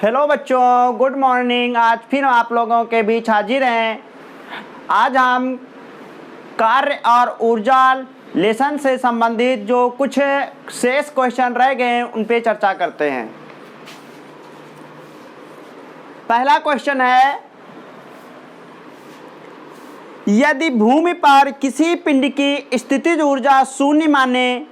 Hello बच्चों, good morning. आज फिर आप लोगों के बीच हाजिर हैं। आज हम कार्य और ऊर्जा लेसन से संबंधित जो कुछ शेष क्वेश्चन रह गए हैं उन पे चर्चा करते हैं। पहला क्वेश्चन है, यदि भूमि पर किसी पिंड की स्थितिज ऊर्जा शून्य माने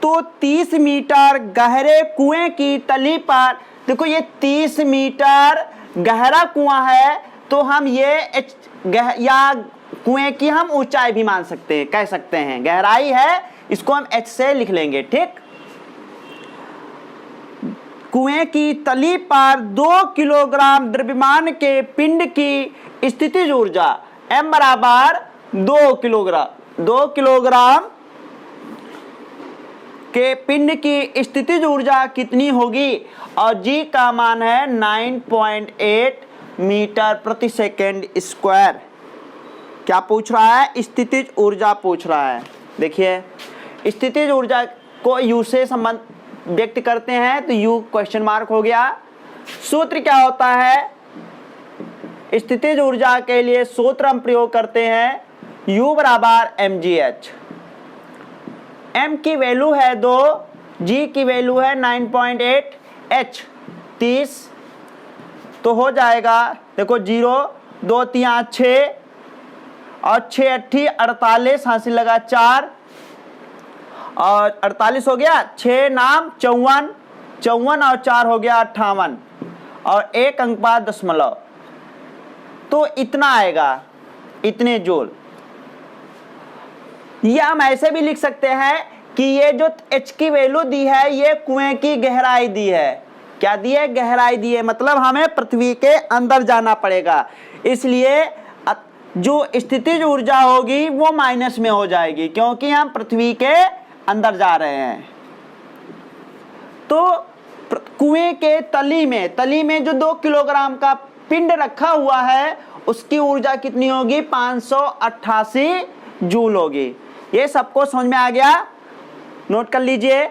तो 30 मीटर गहरे कुएं की तली पर, देखो ये 30 मीटर गहरा कुआं है तो हम ये या कुएं की हम ऊंचाई भी मान सकते हैं, कह सकते हैं गहराई है, इसको हम h से लिख लेंगे। ठीक, कुएं की तली पर 2 किलोग्राम द्रव्यमान के पिंड की स्थितिज ऊर्जा m बराबर 2 किलोग्राम के पिंड की स्थितिज ऊर्जा कितनी होगी, और g का मान है 9.8 मीटर प्रति सेकेंड स्क्वायर। क्या पूछ रहा है? स्थितिज ऊर्जा पूछ रहा है। देखिए, स्थितिज ऊर्जा को u से संबंध व्यक्त करते हैं तो u क्वेश्चन मार्क हो गया। सूत्र क्या होता है? स्थितिज ऊर्जा के लिए सूत्र हम प्रयोग करते हैं u बराबर mgh। m की वैल्यू है 2, g की वैल्यू है 9.8, h 30, तो हो जाएगा, देखो 0 2 3 6 और 6 8 48, हासिल लगा 4 और 48 हो गया, 6 नाम 54 और 4 हो गया 58 और 1 अंक बाद दशमलव, तो इतना आएगा, इतने जूल। या हम ऐसे भी लिख सकते हैं कि ये जो h की वैल्यू दी है ये कुएं की गहराई दी है। क्या दी है? गहराई दी है, मतलब हमें पृथ्वी के अंदर जाना पड़ेगा, इसलिए जो स्थितिज ऊर्जा होगी वो माइनस में हो जाएगी क्योंकि हम पृथ्वी के अंदर जा रहे हैं। तो कुएं के तली में जो 2 किलोग्राम का पिंड रखा हुआ है उसकी ऊर्जा कितनी होगी? 588 जूल होगी। ये सबको समझ में आ गया? नोट कर लीजिए।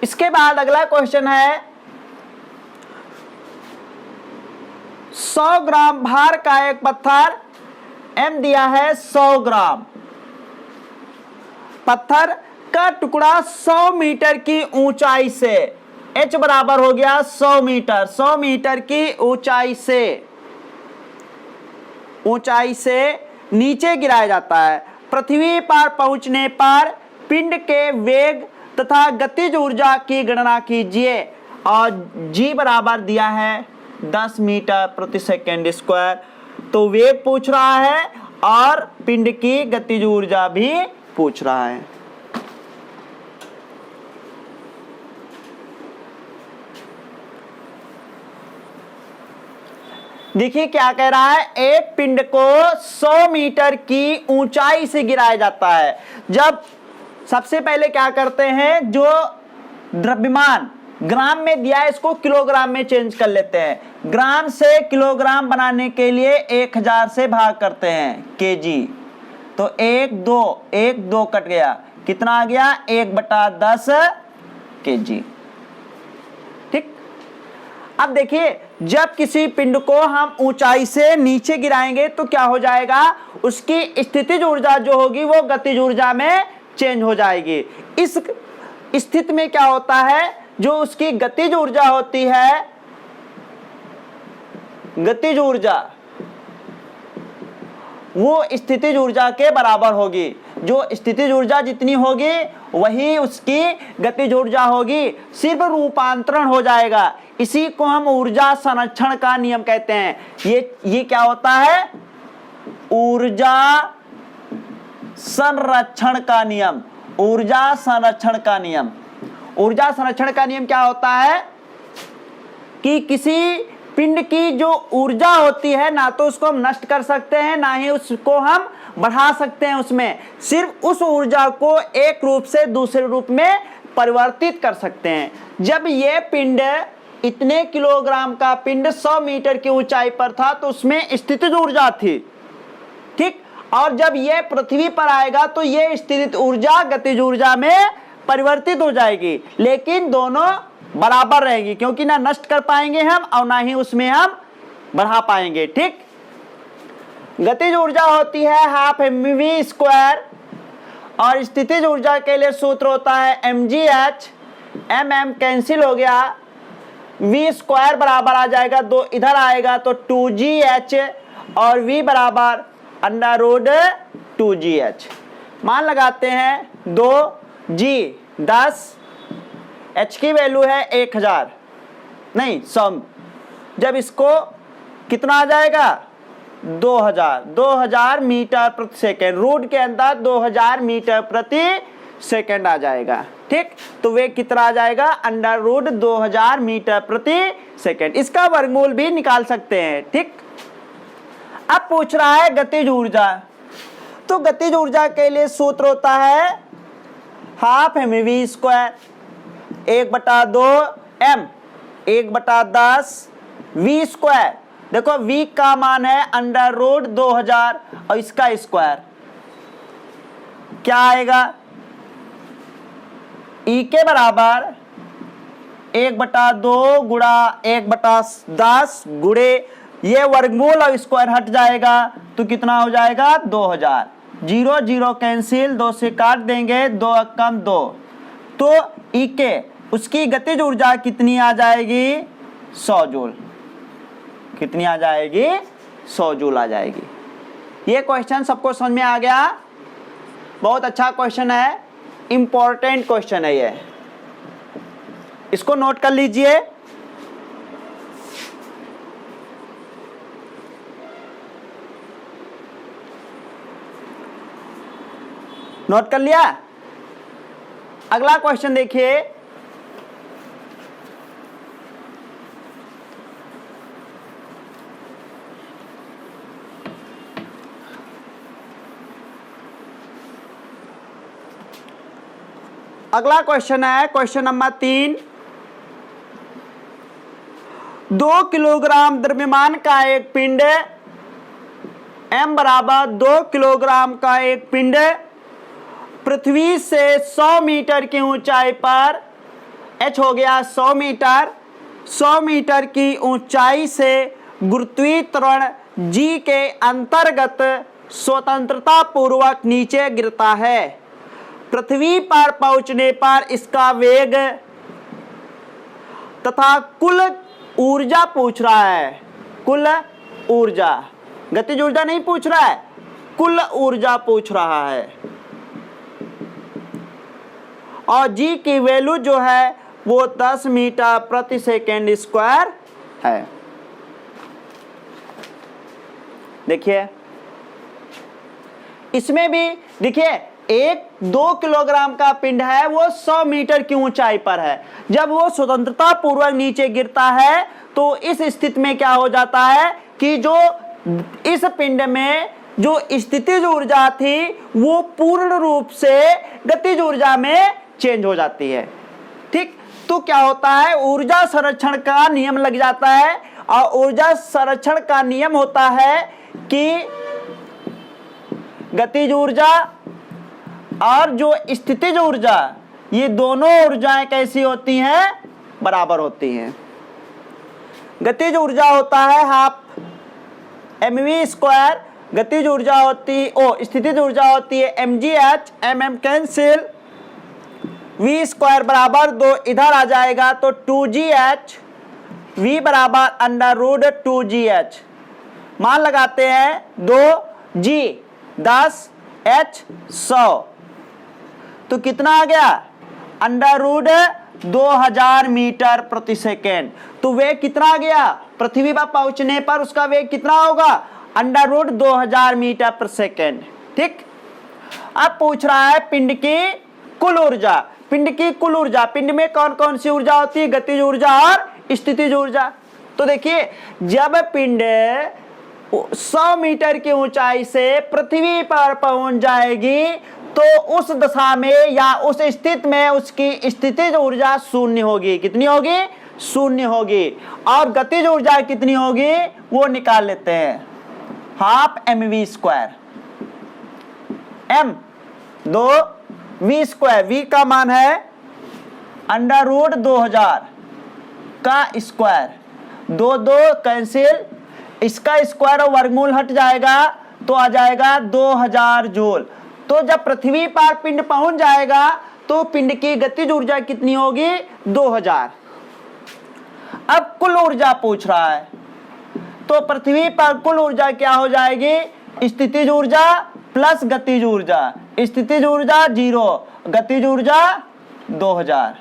इसके बाद अगला क्वेश्चन है, 100 ग्राम भार का एक पत्थर m दिया है 100 ग्राम, पत्थर का टुकड़ा 100 मीटर की ऊंचाई से, h बराबर हो गया 100 मीटर की ऊंचाई से नीचे गिराया जाता है। पृथ्वी पर पहुंचने पर पिंड के वेग तथा गतिज ऊर्जा की गणना कीजिए, और g बराबर दिया है 10 मीटर प्रति सेकेंड स्क्वायर। तो वेग पूछ रहा है और पिंड की गतिज ऊर्जा भी पूछ रहा है। देखिए क्या कह रहा है, एक पिंड को 100 मीटर की ऊंचाई से गिराया जाता है। जब सबसे पहले क्या करते हैं, जो द्रव्यमान ग्राम में दिया है इसको किलोग्राम में चेंज कर लेते हैं। ग्राम से किलोग्राम बनाने के लिए 1000 से भाग करते हैं केजी, तो 1 2 कट गया, कितना आ गया? 1/10 केजी। ठीक, अब देखिए, जब किसी पिंड को हम ऊंचाई से नीचे गिराएंगे तो क्या हो जाएगा? उसकी स्थितिज ऊर्जा जो होगी वो गतिज ऊर्जा में चेंज हो जाएगी। इस स्थिति में क्या होता है, जो उसकी गतिज ऊर्जा होती है, गतिज ऊर्जा वो स्थितिज ऊर्जा के बराबर होगी। जो स्थितिज ऊर्जा जितनी होगी वही उसकी गतिज ऊर्जा होगी, सिर्फ रूपांतरण हो जाएगा। इसी को हम ऊर्जा संरक्षण का नियम कहते हैं। ये क्या होता है? ऊर्जा संरक्षण का नियम। ऊर्जा संरक्षण का नियम। ऊर्जा संरक्षण का नियम क्या होता है कि किसी पिंड की जो ऊर्जा होती है ना तो उसको हम नष्ट कर सकते हैं ना ही उसको हम बढ़ा सकते हैं, उसमें सिर्फ उस ऊर्जा को एक रूप से दूसरे रूप में परिवर्तित कर सकते हैं। जब ये पिंड, इतने किलोग्राम का पिंड 100 मीटर की ऊंचाई पर था तो उसमें स्थितिज ऊर्जा थी, ठीक, और जब ये पृथ्वी पर आएगा तो ये स्थितिज ऊर्जा गतिज ऊर्जा में परिवर्तित हो जाएगी, लेकिन दोनों बराबर रहेगी, क्योंकि ना नष्ट कर पाएंगे हम और ना ही उसमें हम बढ़ा पाएंगे। ठीक, गतिज ऊर्जा होती है हाफ mv स्क्वायर और स्थितिज ऊर्जा के लिए सूत्र होता है mgh। mm कैंसिल हो गया, v स्क्वायर बराबर आ जाएगा, 2 इधर आएगा तो 2gh और v बराबर अंडर रूट 2gh। मान लगाते हैं 2g 10, h की वैल्यू है 1000 नहीं 100, जब इसको कितना आ जाएगा 2000 मीटर प्रति सेकेंड, रूट के अंदर 2000 मीटर प्रति सेकेंड आ जाएगा। ठीक, तो वे कितना आ जाएगा अंडर रूट 2000 मीटर प्रति सेकेंड। इसका वर्गमूल भी निकाल सकते हैं। ठीक, अब पूछ रहा है गतिज ऊर्जा, तो गतिज ऊर्जा के लिए सूत्र होता है half mv square 1/2 m 1/10 v square. देखो v का मान है अंडर रूट 2000 और इसका स्क्वायर क्या आएगा, e के बराबर 1/2 गुणा 1/10 गुणे ये वर्गमूल और स्क्वायर हट जाएगा तो कितना हो जाएगा 2000। 0 0 कैंसिल, 2 से काट देंगे, 2 कम 2, तो e के उसकी गतिज ऊर्जा कितनी आ जाएगी 100 जूल। कितनी आ जाएगी 100 जूल आ जाएगी। ये क्वेश्चन सबको समझ में आ गया? बहुत अच्छा क्वेश्चन है, इंपॉर्टेंट क्वेश्चन है ये, इसको नोट कर लीजिए। नोट कर लिया? अगला क्वेश्चन देखिए, अगला क्वेश्चन है क्वेश्चन नंबर 3। 2 किलोग्राम द्रव्यमान का एक पिंड m बराबर 2 किलोग्राम का एक पिंड पृथ्वी से 100 मीटर की ऊंचाई पर, h हो गया 100 मीटर, 100 मीटर की ऊंचाई से गुरुत्वीकरण g के अंतर्गत स्वतंत्रता पूर्वक नीचे गिरता है। पृथ्वी पर पहुंचने पर इसका वेग तथा कुल ऊर्जा पूछ रहा है। कुल ऊर्जा, गतिज ऊर्जा नहीं पूछ रहा है, कुल ऊर्जा पूछ रहा है। और जी की वैल्यू जो है वो 10 मीटर प्रति सेकेंड स्क्वायर है। देखिए इसमें भी देखिए 2 किलोग्राम का पिंड है, वो 100 मीटर की ऊंचाई पर है। जब वो स्वतंत्रता पूर्वक नीचे गिरता है तो इस स्थिति में क्या हो जाता है कि जो इस पिंड में जो स्थितिज ऊर्जा थी वो पूर्ण रूप से गतिज ऊर्जा में चेंज हो जाती है। ठीक, तो क्या होता है ऊर्जा संरक्षण का नियम लग जाता है, और ऊर्जा संरक्षण का नियम होता है कि गतिज ऊर्जा और जो स्थितिज ऊर्जा, ये दोनों ऊर्जाएं कैसी होती हैं, बराबर होती हैं। गतिज ऊर्जा होता है हाफ mv स्क्वायर, गतिज ऊर्जा होती स्थितिज ऊर्जा होती है mgh, mm cancel, v square बराबर 2 इधर आ जाएगा तो 2gh, v बराबर अंडर रूट 2gh। मान लगाते हैं 2g 10 h 100, तो कितना आ गया अंडर रूट 2000 मीटर प्रति सेकेंड। तो वेग कितना आ गया पृथ्वी पर पहुंचने पर, उसका वेग कितना होगा अंडर रूट 2000 मीटर प्रति सेकेंड। ठीक, अब पूछ रहा है पिंड की कुल ऊर्जा। पिंड की कुल ऊर्जा, पिंड में कौन कौन सी ऊर्जा होती है, गतिज ऊर्जा और स्थितिज ऊर्जा। तो देखिए जब पिंड 100 मीटर की ऊंचाई से पृथ्वी पर पहुंच जाएगी तो उस दशा में या उस स्थिति में उसकी स्थितिज ऊर्जा शून्य होगी। कितनी होगी? शून्य होगी। और गतिज ऊर्जा कितनी होगी वो निकाल लेते हैं, half mv square, m 2 v square, v का मान है अंडर रूट 2000 का स्क्वायर, 2 कैंसिल, इसका स्क्वायर और वर्गमूल हट जाएगा तो आ जाएगा 2000 जूल। तो जब पृथ्वी पर पिंड पहुंच जाएगा तो पिंड की गतिज ऊर्जा कितनी होगी? 2000। अब कुल ऊर्जा पूछ रहा है, तो पृथ्वी पर कुल ऊर्जा क्या हो जाएगी? स्थितिज ऊर्जा प्लस गतिज ऊर्जा, स्थितिज ऊर्जा 0, गतिज ऊर्जा 2000,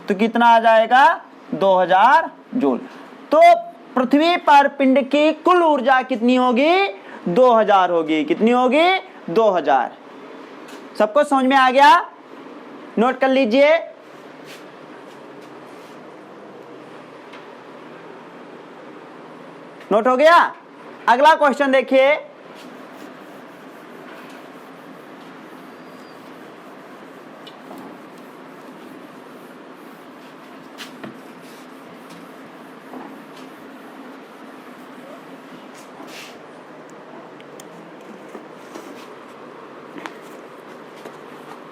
तो कितना आ जाएगा? 2000 जूल। तो पृथ्वी पर पिंड की कुल ऊर्जा कितनी होगी? 2000 होगी। कितनी होगी? 2000। सबको समझ में आ गया? नोट कर लीजिए। नोट हो गया? अगला क्वेश्चन देखिए।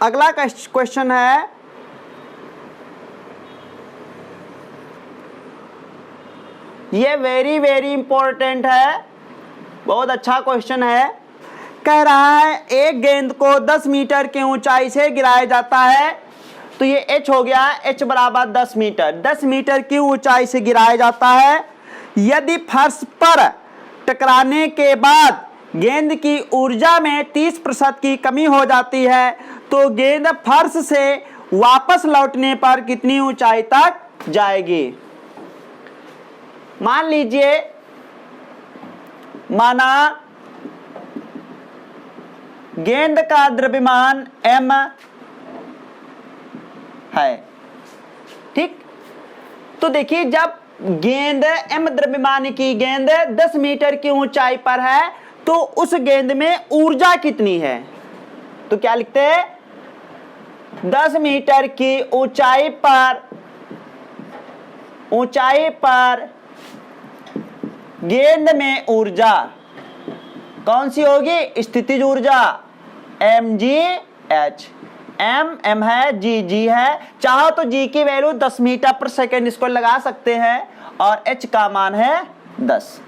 अगला क्वेश्चन है, ये वेरी इंपॉर्टेंट है, बहुत अच्छा क्वेश्चन है। कह रहा है एक गेंद को 10 मीटर की ऊंचाई से गिराया जाता है, तो ये h हो गया, h बराबर 10 मीटर, 10 मीटर की ऊंचाई से गिराया जाता है। यदि फर्श पर टकराने के बाद गेंद की ऊर्जा में 30% की कमी हो जाती है, तो गेंद फर्श से वापस लौटने पर कितनी ऊंचाई तक जाएगी? मान लीजिए, माना गेंद का द्रव्यमान m है, ठीक। तो देखिए, जब गेंद m द्रव्यमान की गेंद 10 मीटर की ऊंचाई पर है, तो उस गेंद में ऊर्जा कितनी है? तो क्या लिखते हैं? 10 मीटर की ऊंचाई पर गेंद में ऊर्जा कौन सी होगी? स्थितिज ऊर्जा mgh, m है, g है। चाहो तो g की वैल्यू 10 मीटर पर सेकेंड इसको लगा सकते हैं, और h का मान है 10,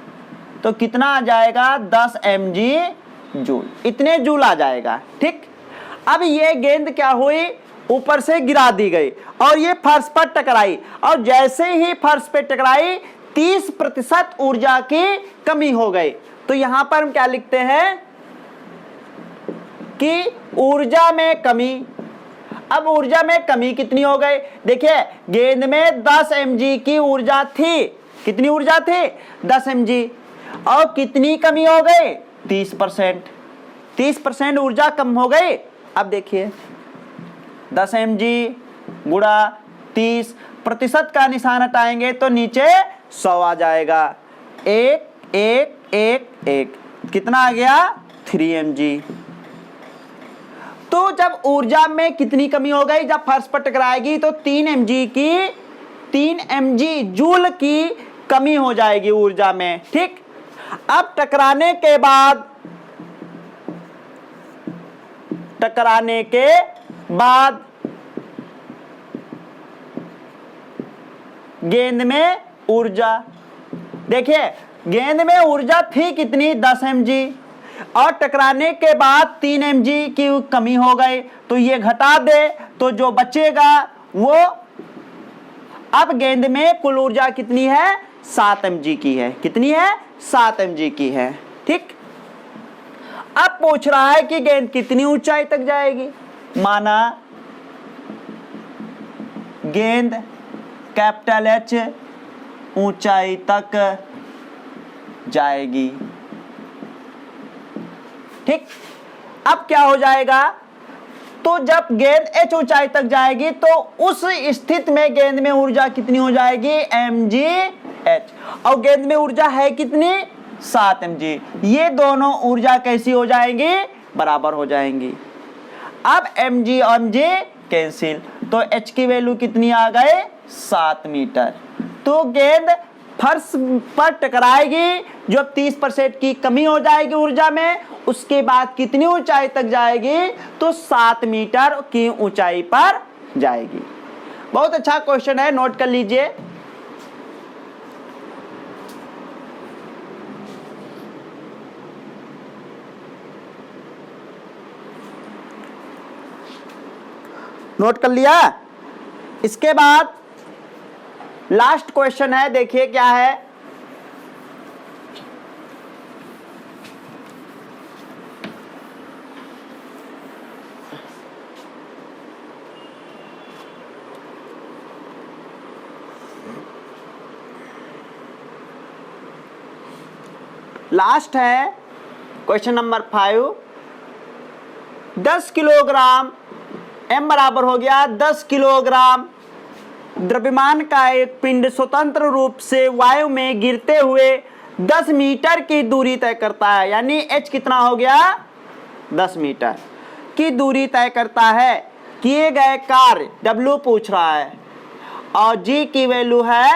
तो कितना आ जाएगा? 10 mg जूल, इतने जूल आ जाएगा, ठीक। अब ये गेंद क्या हुई? ऊपर से गिरा दी गई और ये फर्श पर टकराई, और जैसे ही फर्श पे टकराई 30% ऊर्जा की कमी हो गई। तो यहां पर हम क्या लिखते हैं कि ऊर्जा में कमी। अब ऊर्जा में कमी कितनी हो गई? देखिए, गेंद में 10 mg की ऊर्जा थी। कितनी ऊर्जा थी? 10 mg, और कितनी कमी हो गई? 30%। 30% ऊर्जा कम हो गई। अब देखिए, 10 mg गुणा 30%, का निशान हटाएंगे तो नीचे 100 आ जाएगा। 1 1 1 1, कितना आ गया? 3 mg। तो जब ऊर्जा में कितनी कमी हो गई? जब फर्श पर टकराएगी तो 3 mg जूल की कमी हो जाएगी ऊर्जा में, ठीक। अब टकराने के बाद गेंद में ऊर्जा, देखिए गेंद में ऊर्जा थी कितनी? 10 mg, और टकराने के बाद 3 mg की कमी हो गई, तो ये घटा दे तो जो बचेगा वो, अब गेंद में कुल ऊर्जा कितनी है? 7 mg की है। कितनी है? 7 mg की है, ठीक। अब पूछ रहा है कि गेंद कितनी ऊंचाई तक जाएगी। माना गेंद कैपिटल H ऊंचाई तक जाएगी, ठीक। अब क्या हो जाएगा? तो जब गेंद h ऊंचाई तक जाएगी तो उस स्थिति में गेंद में ऊर्जा कितनी हो जाएगी? mgh, और गेंद में ऊर्जा है कितनी? 7 mg। ये दोनों ऊर्जा कैसी हो जाएंगी? बराबर हो जाएंगी। अब mg और mg कैंसिल, तो h की वैल्यू कितनी आ गए? 7 मीटर। तो गेंद फर्श पर टकराएगी, जो 30% की कमी हो जाएगी ऊर्जा में, उसके बाद कितनी ऊंचाई तक जाएगी? तो 7 मीटर की ऊंचाई पर जाएगी। बहुत अच्छा क्वेश्चन है, नोट कर लीजिए। नोट कर लिया। इसके बाद लास्ट क्वेश्चन है, देखिए क्या है। लास्ट है क्वेश्चन नंबर 5। 10 किलोग्राम, m बराबर हो गया 10 किलोग्राम द्रव्यमान का एक पिंड स्वतंत्र रूप से वायु में गिरते हुए 10 मीटर की दूरी तय करता है। यानी h कितना हो गया? 10 मीटर की दूरी तय करता है। किए गए कार्य w पूछ रहा है और g की वैल्यू है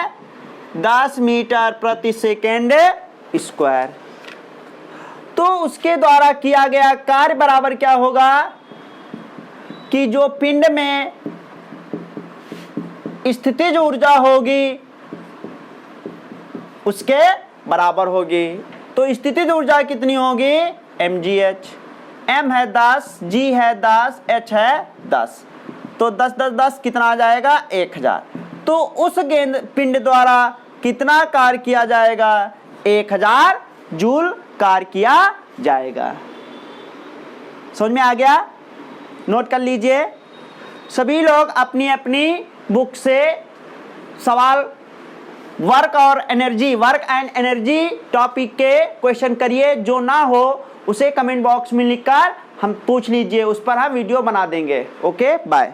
10 मीटर प्रति सेकेंड स्क्वायर। तो उसके द्वारा किया गया कार्य बराबर क्या होगा कि जो पिंड में स्थितिज ऊर्जा होगी उसके बराबर होगी। तो स्थितिज ऊर्जा कितनी होगी? mgh। m है 10, g है 10, h है 10। तो 10 10 10 कितना आ जाएगा? 1000। तो उस गेंद पिंड द्वारा कितना कार्य किया जाएगा? 1000 जूल कार्य किया जाएगा। समझ में आ गया? नोट कर लीजिए। सभी लोग अपनी अपनी बुक से सवाल वर्क एंड एनर्जी टॉपिक के क्वेश्चन करिए। जो ना हो उसे कमेंट बॉक्स में लिखकर हम पूछ लीजिए, उस पर हम वीडियो बना देंगे। Okay, bye.